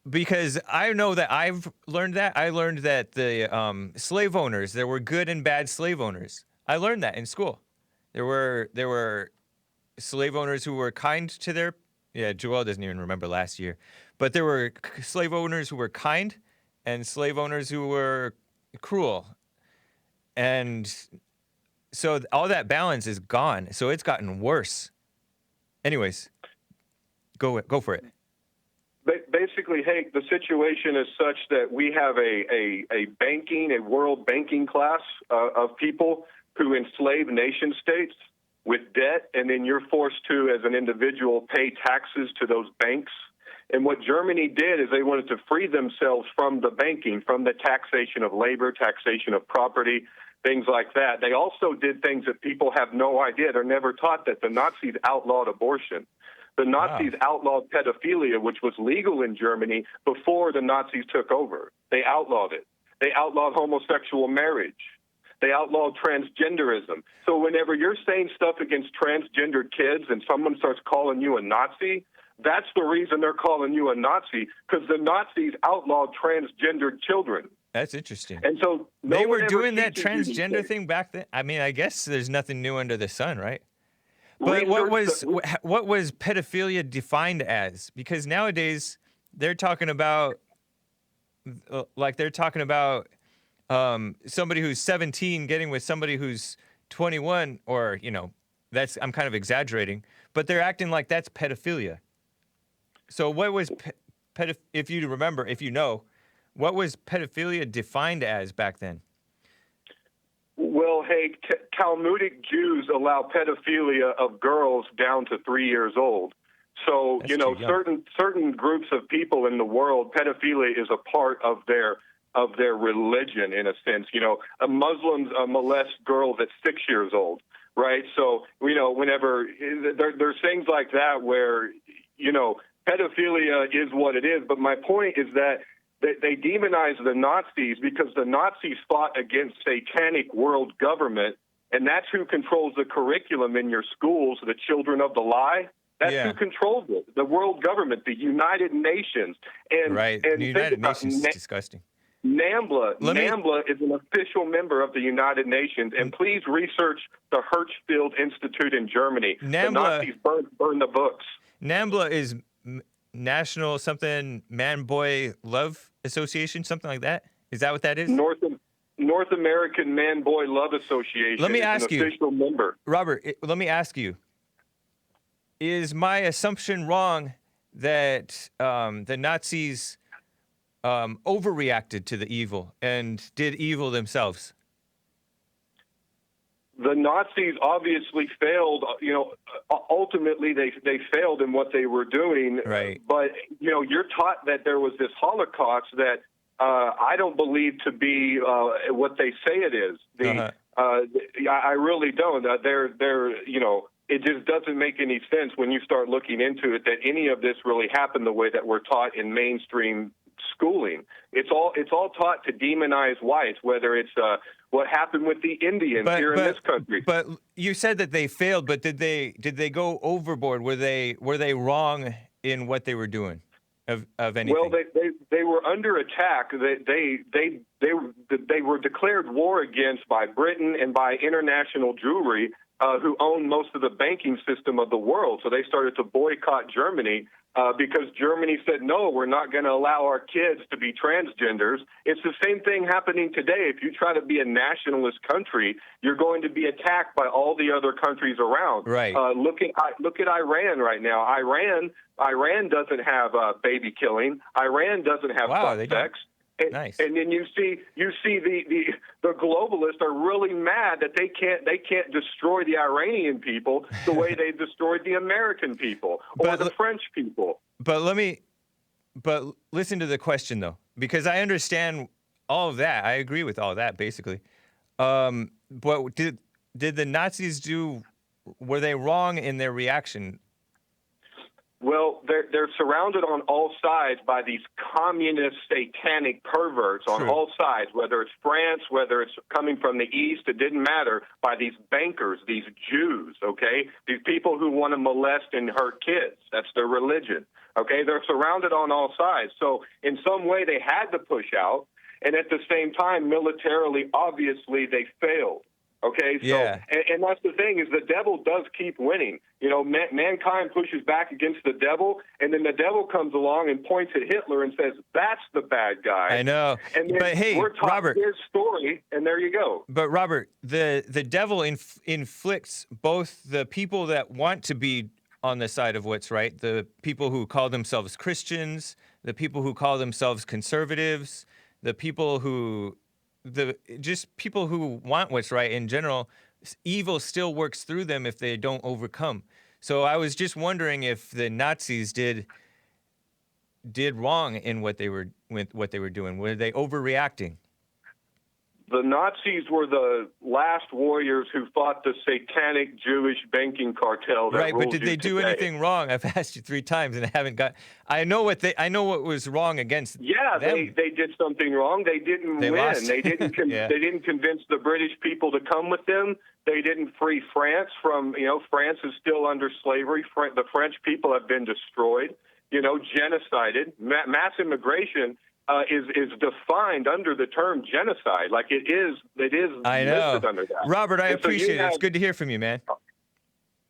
Speaker 1: Because I know that I've learned that. I learned that the slave owners, there were good and bad slave owners. I learned that in school. There were slave owners who were kind to their... Yeah, Joel doesn't even remember last year. But there were slave owners who were kind and slave owners who were cruel. And so all that balance is gone. So it's gotten worse. Anyways, go for it.
Speaker 7: Basically, Hank, the situation is such that we have a world banking class of people who enslave nation states with debt, and then you're forced to, as an individual, pay taxes to those banks. And what Germany did is they wanted to free themselves from the banking, from the taxation of labor, taxation of property, things like that. They also did things that people have no idea. They're never taught that the Nazis outlawed abortion. The Nazis outlawed pedophilia, which was legal in Germany before the Nazis took over. They outlawed it. They outlawed homosexual marriage. They outlawed transgenderism. So whenever you're saying stuff against transgendered kids and someone starts calling you a Nazi, that's the reason they're calling you a Nazi, because the Nazis outlawed transgendered children.
Speaker 1: That's interesting.
Speaker 7: And so
Speaker 1: they were doing that transgender thing back then. I mean, I guess there's nothing new under the sun, right? But what was pedophilia defined as? Because nowadays they're talking about somebody who's 17 getting with somebody who's 21, or I'm kind of exaggerating, but they're acting like that's pedophilia. So what was if you remember, if you know, what was pedophilia defined as back then?
Speaker 7: Well, hey, Talmudic Jews allow pedophilia of girls down to 3 years old. So, certain groups of people in the world, pedophilia is a part of their religion, in a sense. Muslims molest girls at 6 years old, right? So, whenever there's things like that where, pedophilia is what it is. But my point is that they demonize the Nazis because the Nazis fought against satanic world government, and that's who controls the curriculum in your schools, the children of the lie. That's who controls it, the world government, the United Nations. And the
Speaker 1: United Nations is disgusting.
Speaker 7: NAMBLA is an official member of the United Nations, and please research the Hirschfeld Institute in Germany. The Nazis burned the books.
Speaker 1: NAMBLA is National something Man-Boy Love Association, something like that? Is that what that is?
Speaker 7: North American Man-Boy Love Association.
Speaker 1: Let me ask you,
Speaker 7: official member.
Speaker 1: Robert, let me ask you, is my assumption wrong that the Nazis overreacted to the evil and did evil themselves?
Speaker 7: The Nazis obviously failed. Ultimately they failed in what they were doing.
Speaker 1: Right.
Speaker 7: But you're taught that there was this Holocaust that I don't believe to be what they say it is. I really don't. It just doesn't make any sense when you start looking into it that any of this really happened the way that we're taught in mainstream schooling. It's all taught to demonize whites, whether it's what happened with the Indians in this country.
Speaker 1: But you said that they failed, but did they go overboard? Were they wrong in what they were doing? of anything?
Speaker 7: Well, they were under attack. They were declared war against by Britain and by international Jewry, who own most of the banking system of the world. So they started to boycott Germany because Germany said, no, we're not going to allow our kids to be transgenders. It's the same thing happening today. If you try to be a nationalist country, you're going to be attacked by all the other countries around.
Speaker 1: Right.
Speaker 7: Look at Iran right now. Iran doesn't have baby killing. Iran doesn't have sex.
Speaker 1: Nice.
Speaker 7: And then you see the globalists are really mad that they can't destroy the Iranian people the way they destroyed the American people or the French people.
Speaker 1: But listen to the question though, because I understand all of that. I agree with all that basically. But did the Nazis were they wrong in their reaction?
Speaker 7: Well, they're surrounded on all sides by these communist, satanic perverts on all sides, whether it's France, whether it's coming from the East, it didn't matter, by these bankers, these Jews, okay? These people who want to molest and hurt kids. That's their religion, okay? They're surrounded on all sides. So in some way they had to push out, and at the same time, militarily, obviously, they failed. Okay, so and that's the thing is the devil does keep winning. You know, mankind pushes back against the devil, and then the devil comes along and points at Hitler and says, "That's the bad guy."
Speaker 1: I know,
Speaker 7: and then
Speaker 1: but hey,
Speaker 7: we're taught
Speaker 1: Robert,
Speaker 7: his story, and there you go.
Speaker 1: But Robert, the devil inflicts both the people that want to be on the side of what's right, the people who call themselves Christians, the people who call themselves conservatives, the people who just people who want what's right in general. Evil still works through them if they don't overcome. So I was just wondering if the Nazis did wrong in what they were doing. Were they overreacting?
Speaker 7: The Nazis were the last warriors who fought the satanic Jewish banking cartel that
Speaker 1: right,
Speaker 7: ruled
Speaker 1: but did they do
Speaker 7: today.
Speaker 1: anything wrong? I've asked you 3 times and I haven't got. I know what was wrong against.
Speaker 7: Yeah,
Speaker 1: them.
Speaker 7: They did something wrong. They didn't win.
Speaker 1: Lost.
Speaker 7: They didn't.
Speaker 1: Yeah.
Speaker 7: They didn't convince the British people to come with them. They didn't free France from. France is still under slavery. The French people have been destroyed. Genocided. Mass immigration. Is defined under the term genocide. Like it is
Speaker 1: I know.
Speaker 7: listed under that.
Speaker 1: Robert, I
Speaker 7: And
Speaker 1: appreciate it. It's good to hear from you, man.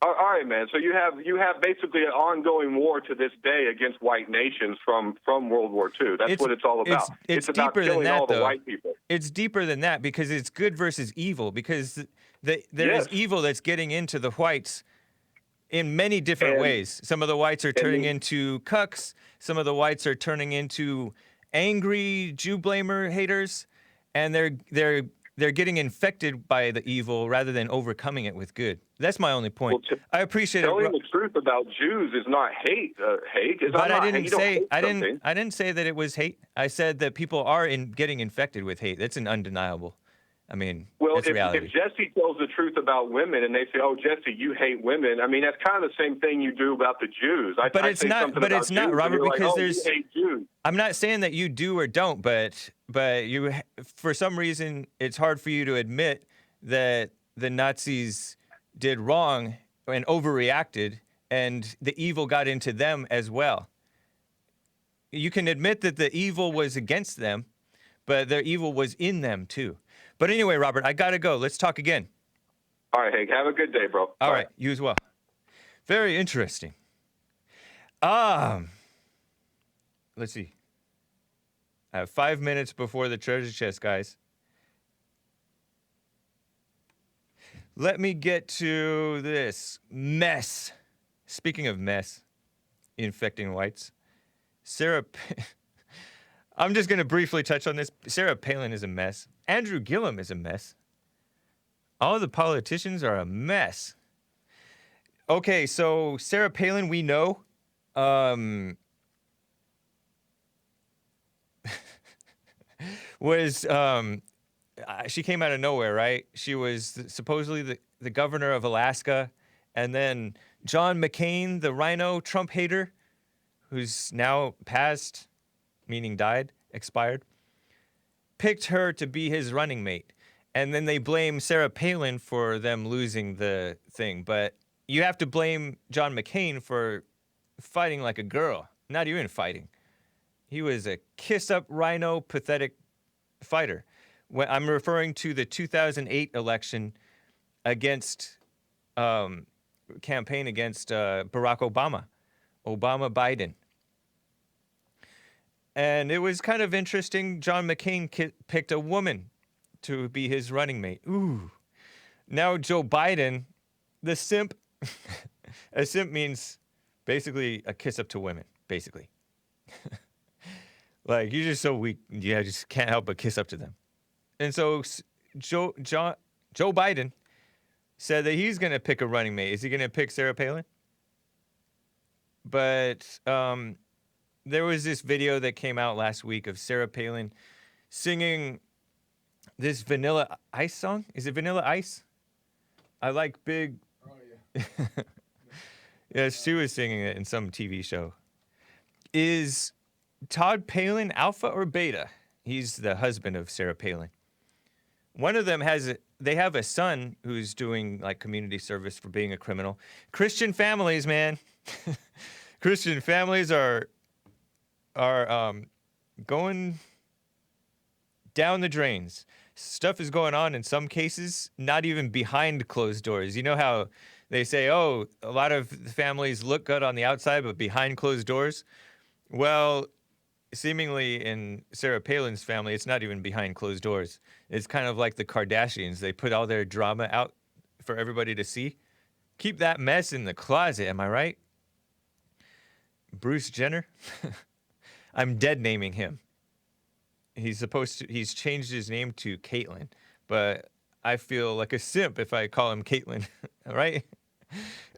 Speaker 7: All right, man. So you have basically an ongoing war to this day against white nations from World War II. That's what it's all about.
Speaker 1: It's
Speaker 7: about
Speaker 1: deeper
Speaker 7: killing
Speaker 1: than that,
Speaker 7: all the
Speaker 1: though.
Speaker 7: white people.
Speaker 1: It's deeper than that because it's good versus evil. Because there is evil that's getting into the whites in many different ways. Some of the whites are turning into cucks. Some of the whites are turning into angry Jew blamer haters, and they're getting infected by the evil rather than overcoming it with good. That's my only point.
Speaker 7: Well,
Speaker 1: I appreciate
Speaker 7: telling
Speaker 1: it.
Speaker 7: the truth about Jews is not hate. Hate is
Speaker 1: But
Speaker 7: not.
Speaker 1: I didn't
Speaker 7: say
Speaker 1: I didn't say that it was hate. I said that people are getting infected with hate. That's an undeniable. I mean,
Speaker 7: well,
Speaker 1: it's reality.
Speaker 7: If Jesse tells the truth about women and they say, "Oh, Jesse, you hate women," I mean, that's kind of the same thing you do about the Jews.
Speaker 1: But it's not. But it's not, Robert, because there's.
Speaker 7: You hate Jews.
Speaker 1: I'm not saying that you do or don't, but you, for some reason, it's hard for you to admit that the Nazis did wrong and overreacted, and the evil got into them as well. You can admit that the evil was against them, but their evil was in them too. But anyway, Robert, I gotta go. Let's talk again.
Speaker 7: All right, Hake. Have a good day, bro.
Speaker 1: All right, you as well. Very interesting. Let's see. I have 5 minutes before the treasure chest, guys. Let me get to this mess. Speaking of mess, infecting whites, I'm just going to briefly touch on this. Sarah Palin is a mess. Andrew Gillum is a mess. All the politicians are a mess. Okay, so Sarah Palin, we know, she came out of nowhere, right? She was supposedly the governor of Alaska, and then John McCain, the rhino Trump hater, who's now passed, meaning died, expired, picked her to be his running mate. And then they blame Sarah Palin for them losing the thing. But you have to blame John McCain for fighting like a girl. Not even fighting. He was a kiss-up rhino pathetic fighter. When I'm referring to the 2008 election against campaign against Barack Obama, Biden. And it was kind of interesting. John McCain picked a woman to be his running mate. Ooh. Now Joe Biden, the simp, a simp means basically a kiss up to women, basically. Like, you're just so weak, yeah, just can't help but kiss up to them. And so Joe Biden said that he's going to pick a running mate. Is he going to pick Sarah Palin? But there was this video that came out last week of Sarah Palin singing this Vanilla Ice song. Is it Vanilla Ice? I like big... Oh, yeah. Yeah, she was singing it in some TV show. Is Todd Palin alpha or beta? He's the husband of Sarah Palin. One of them they have a son who's doing like community service for being a criminal. Christian families, man. Christian families are going down the drains. Stuff is going on in some cases, not even behind closed doors. You know how they say, oh, a lot of the families look good on the outside, but behind closed doors? Well, seemingly in Sarah Palin's family, it's not even behind closed doors. It's kind of like the Kardashians. They put all their drama out for everybody to see. Keep that mess in the closet, am I right? Bruce Jenner? I'm dead naming him. He's changed his name to Caitlyn, but I feel like a simp if I call him Caitlyn, right?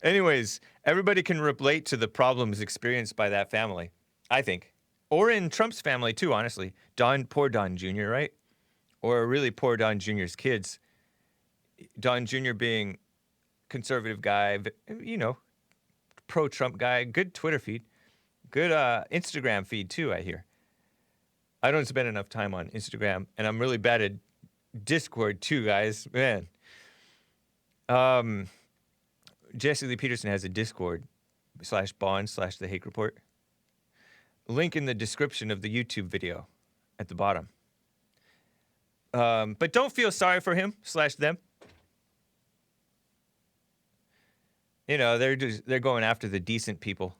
Speaker 1: Anyways, everybody can relate to the problems experienced by that family, I think. Or in Trump's family too, honestly. Poor Don Jr., right? Or really poor Don Jr.'s kids. Don Jr. being conservative guy, you know, pro-Trump guy, good Twitter feed, good Instagram feed too, I hear. I don't spend enough time on Instagram, and I'm really bad at Discord too, guys. Man. Jesse Lee Peterson has a Discord /bond/the Hake Report. Link in the description of the YouTube video at the bottom. But don't feel sorry for him /them. You know, they're going after the decent people.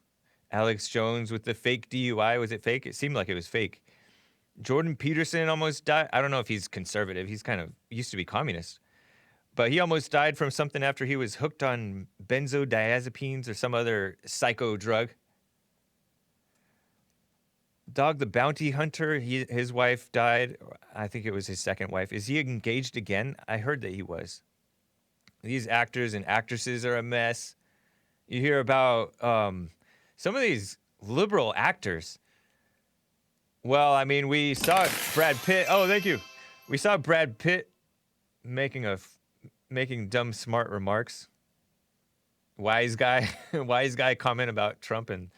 Speaker 1: Alex Jones with the fake DUI. Was it fake? It seemed like it was fake. Jordan Peterson almost died. I don't know if he's conservative. He's kind of used to be communist. But he almost died from something after he was hooked on benzodiazepines or some other psycho drug. Dog the Bounty Hunter, his wife died. I think it was his second wife. Is he engaged again? I heard that he was. These actors and actresses are a mess. You hear about some of these liberal actors. Well, I mean, we saw Brad Pitt. Oh, thank you. We saw Brad Pitt making dumb, smart remarks. Wise guy comment about Trump and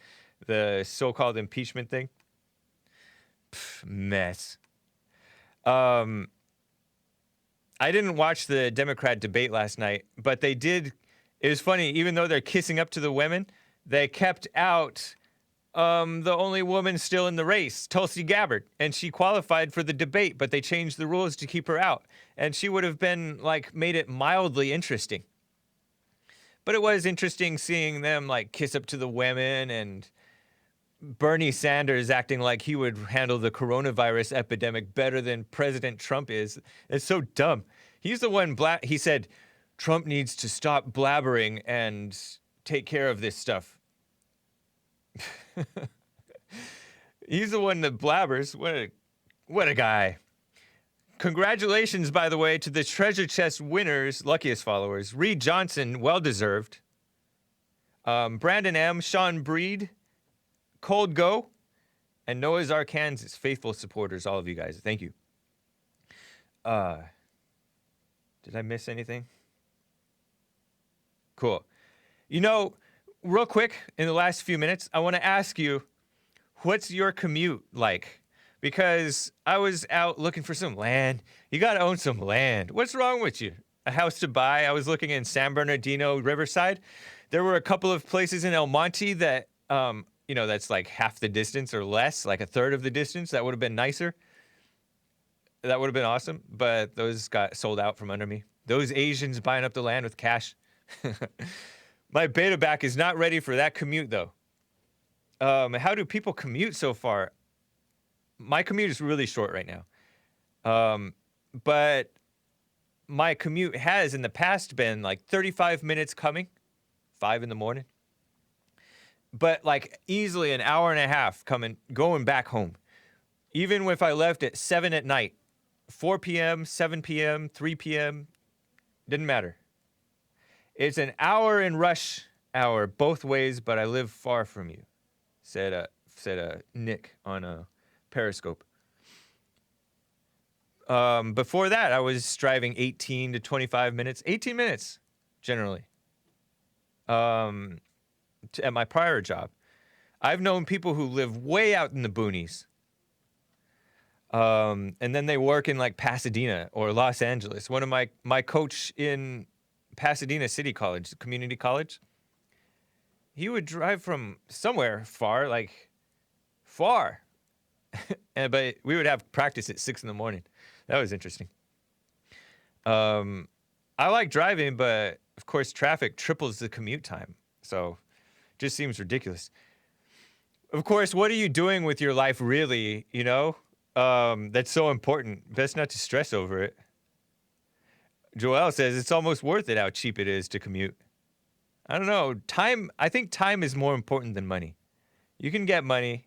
Speaker 1: the so-called impeachment thing. Mess. I didn't watch the Democrat debate last night, but they did. It was funny. Even though they're kissing up to the women, they kept out the only woman still in the race, Tulsi Gabbard, and she qualified for the debate, but they changed the rules to keep her out, and she would have been made it mildly interesting. But it was interesting seeing them kiss up to the women, and Bernie Sanders acting like he would handle the coronavirus epidemic better than President Trump is. It's so dumb. He's the one he said Trump needs to stop blabbering and take care of this stuff. He's the one that blabbers. What a guy. Congratulations, by the way, to the treasure chest winners, luckiest followers. Reed Johnson, well-deserved. Brandon M., Sean Breed, Cold Go, and Noah's Arkansas, faithful supporters, all of you guys. Thank you. Did I miss anything? Cool. You know, real quick, in the last few minutes, I want to ask you, what's your commute like? Because I was out looking for some land. You got to own some land. What's wrong with you? A house to buy. I was looking in San Bernardino, Riverside. There were a couple of places in El Monte that that's like half the distance or less, like a third of the distance. That would have been nicer. That would have been awesome, but those got sold out from under me. Those Asians buying up the land with cash. My beta back is not ready for that commute, though. How do people commute so far? My commute is really short right now. But my commute has in the past been like 35 minutes coming, 5 in the morning. But like easily an hour and a half going back home. Even if I left at 7 at night, 4 p.m., 7 p.m., 3 p.m., didn't matter. It's an hour in rush hour both ways, but I live far from you, said Nick on Periscope. Before that, I was driving 18 to 25 minutes, 18 minutes generally, at my prior job. I've known people who live way out in the boonies. And then they work in like Pasadena or Los Angeles. One of my coach in Pasadena City College, community college, he would drive from somewhere far, but we would have practice at 6 in the morning. That was interesting. I like driving, but of course traffic triples the commute time. So just seems ridiculous. Of course, what are you doing with your life really, that's so important. Best not to stress over it. Joel says it's almost worth it how cheap it is to commute. I don't know. I think time is more important than money. You can get money,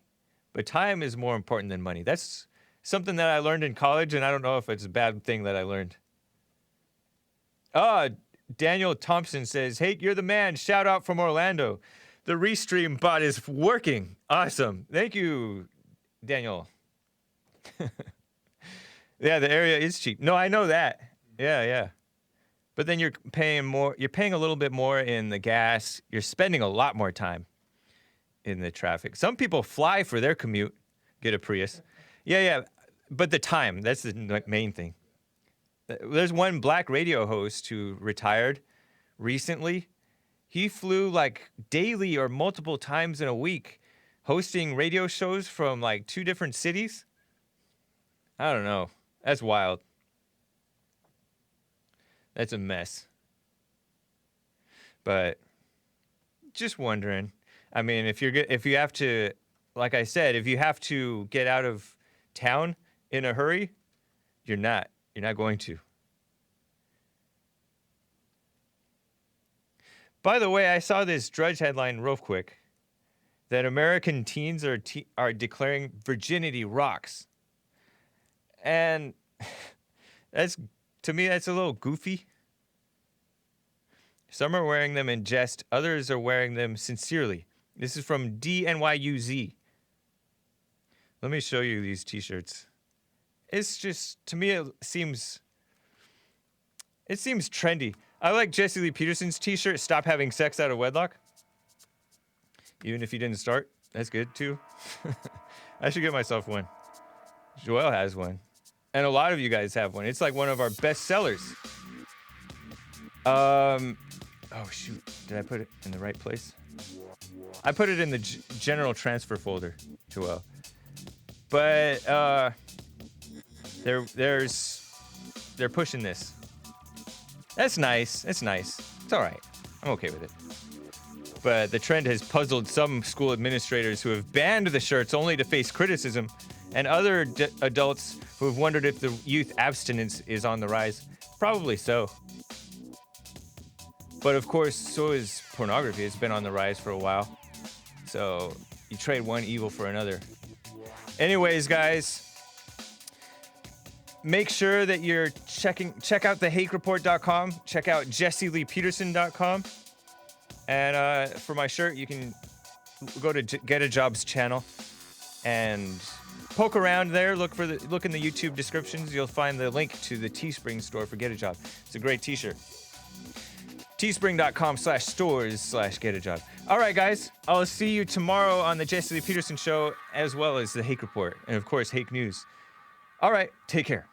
Speaker 1: but time is more important than money. That's something that I learned in college, and I don't know if it's a bad thing that I learned. Daniel Thompson says, "Hey, you're the man. Shout out from Orlando. The Restream bot is working. Awesome. Thank you, Daniel." Yeah, the area is cheap. No, I know that. Yeah. But then you're paying more. You're paying a little bit more in the gas. You're spending a lot more time in the traffic. Some people fly for their commute, get a Prius. Yeah. But the time, that's the main thing. There's one black radio host who retired recently. He flew like daily or multiple times in a week, hosting radio shows from like 2 different cities. I don't know. That's wild. That's a mess. But just wondering. I mean, if you have to, like I said, if you have to get out of town in a hurry, you're not going to. By the way, I saw this Drudge headline real quick that American teens are declaring Virginity Rocks. And to me, that's a little goofy. Some are wearing them in jest. Others are wearing them sincerely. This is from DNYUZ. Let me show you these t-shirts. It's just, to me, it seems trendy. I like Jesse Lee Peterson's t-shirt, "Stop Having Sex Out-of-Wedlock." Even if you didn't start, that's good too. I should get myself one. Joel has one. And a lot of you guys have one. It's like one of our best sellers. Oh shoot, did I put it in the right place? I put it in the general transfer folder, Joel. But they're pushing this. That's nice. It's all right. I'm okay with it. But the trend has puzzled some school administrators who have banned the shirts only to face criticism, and other adults who have wondered if the youth abstinence is on the rise. Probably so. But of course, so is pornography. It's been on the rise for a while. So you trade one evil for another. Anyways, guys, make sure that you're check out the HakeReport.com. Check out JesseLeePeterson.com. And for my shirt, you can go to Get a Job's channel and poke around there. Look in the YouTube descriptions. You'll find the link to the Teespring store for Get a Job. It's a great t-shirt. Teespring.com/stores/Get a Job. All right, guys. I'll see you tomorrow on the Jesse Lee Peterson Show, as well as the Hake Report, and of course, Hake News. All right. Take care.